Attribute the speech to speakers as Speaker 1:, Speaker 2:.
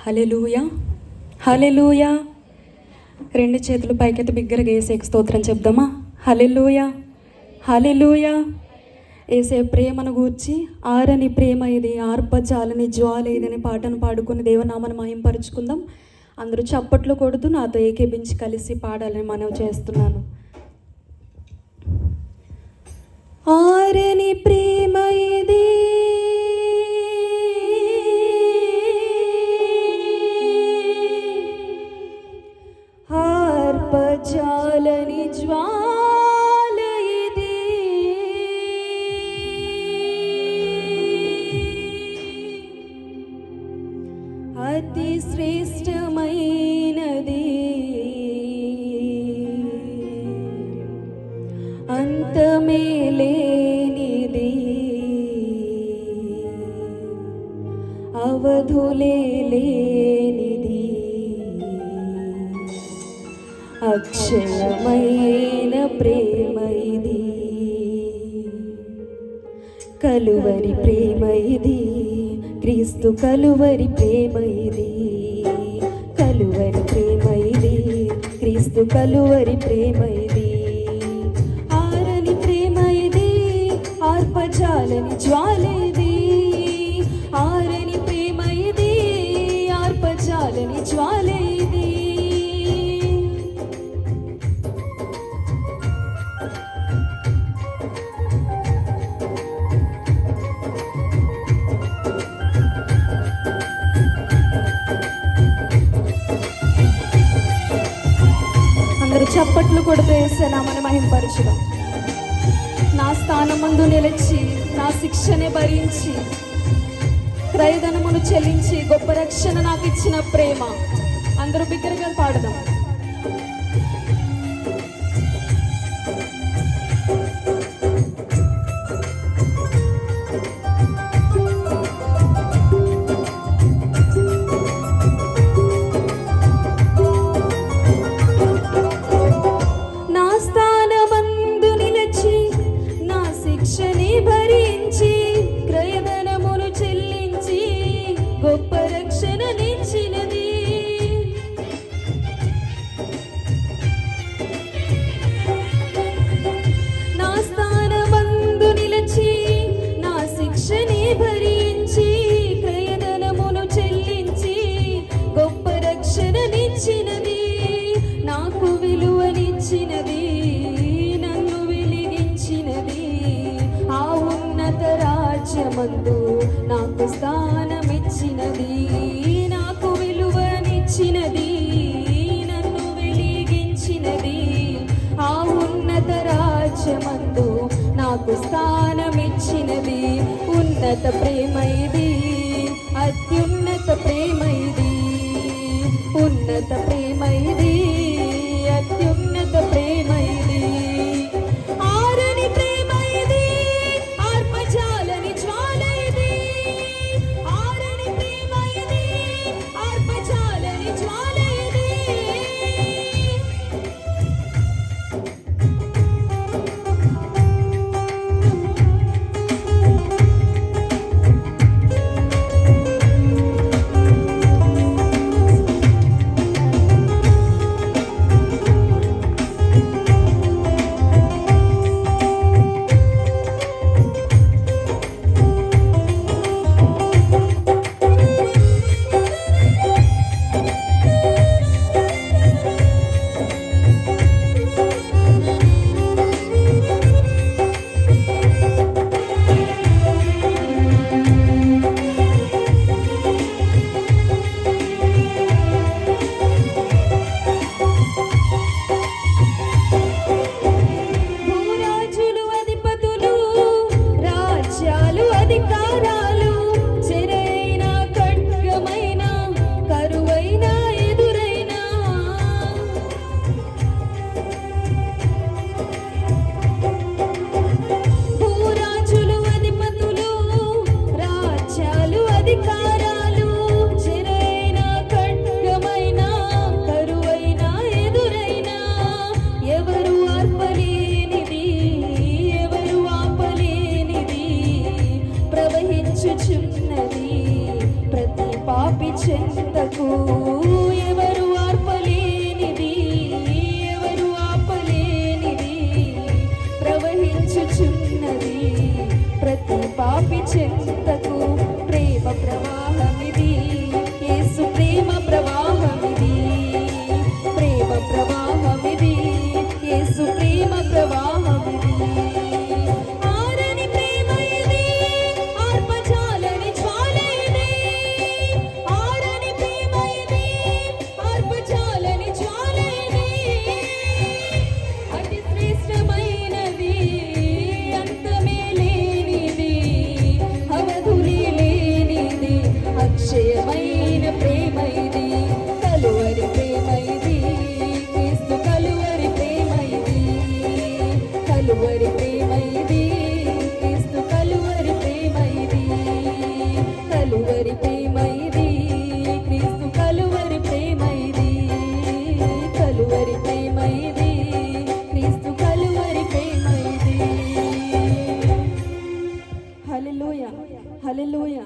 Speaker 1: హల్లెలూయా, హల్లెలూయా. రెండు చేతులు పైకెత్తి బిగ్గరగా యేసేకి స్తోత్రం చెప్దామా? హల్లెలూయా, హల్లెలూయా. యేసే ప్రేమను గూర్చి ఆరని ప్రేమ ఇది, ఆర్పజాలని జ్వాల ఇదని పాటను పాడుకుని దేవనామను మహింపరుచుకుందాం. అందరూ చప్పట్లు కొడుతూ నాతో ఏకీభించి కలిసి పాడాలని మనవి చేస్తున్నాను. ఆరని ప్రేమ ఇది, ఆర్పజాలని జ్వాల ఇది, అతి శ్రేష్టమైనది, అంతమే లేనిది, అవధులే లేనిది, అక్షయమైన ప్రేమ ఇది, కలువరి ప్రేమ ఇది, క్రీస్తు కలువరి ప్రేమ ఇది, కలువరి ప్రేమ ఇది, క్రీస్తు కలువరి ప్రేమ ఇది. ఆరని ప్రేమ ఇది, ఆర్పజాలని జ్వాల ఇది, ఆరని ప్రేమ ఇది, ఆర్పజాలని జ్వాల ఇది. అందరూ చప్పట్లు కొడుతూ యేసనామని మహింపరచుదాం. నా స్థానమందు నిలిచి నా శిక్షనే భరించి క్రయధనమును చెల్లించి గొప్ప రక్షణ నాకు ఇచ్చిన ప్రేమ. అందరూ బిగ్గరగా పాడదాం. గొప్ప రక్షణ నిచ్చినది, నా స్థానమందు నిలిచి నా శిక్షని భరించి క్రయధనమును చెల్లించి గొప్ప రక్షణ నిచ్చినది, నాకు విలువనిచ్చినది, నన్ను వెలిగించినది, ఆ ఉన్నత రాజ్యమందు నాకు స్థానమిచ్చినది, నాకు విలువనిచ్చినది, నన్ను వెలిగించినది, ఆ ఉన్నత రాజ్యమందు నాకు స్థానమిచ్చినది. ఉన్నత ప్రేమ ఇది, అత్యున్నత ప్రేమ ఇది, ఉన్నత ప్రేమ ఇది, అత్యున్నత ప్రేమ ఇది. ఆరని ప్రేమ ఇది, ఆర్పజాలని జ్వాల ఇది, ఆరని ప్రేమ ఇది, ఆర్పజాలని జ్వాల ఇది. పాపి చెంతకు ఎవరు ఆర్పలేనిది, ఎవరు ఆపలేనిది ప్రవహించుచున్నది. ప్రతి పాపి చెంతకు ప్రేమ ప్రవాహమిది, యేసు ప్రేమ ప్రవాహమిది, ప్రేమ ప్రవాహమిది, యేసు ప్రేమ ప్రవాహమిది. ఆరని ప్రేమ ఇది, ఆర్పజాలని జ్వాల ఇది. ఆరని ప్రేమ ఇది, ఆర్పజాలని జ్వాల ఇది. అతి శ్రేష్టమైనది, అంతమే లేనిది, అవధులి లేనిది, అక్షయమైన ప్రేమ ఇది. కలువరి ప్రేమ ఇది, క్రీస్తు కలువరి ప్రేమ ఇది. కలువరి ప్రేమ ఇది, క్రీస్తు కలువరి ప్రేమ ఇది. కలువరి ప్రేమ ఇది, క్రీస్తు కలువరి ప్రేమ ఇది. కలువరి ప్రేమ ఇది, క్రీస్తు కలువరి ప్రేమ ఇది. హల్లెలూయా, హల్లెలూయా.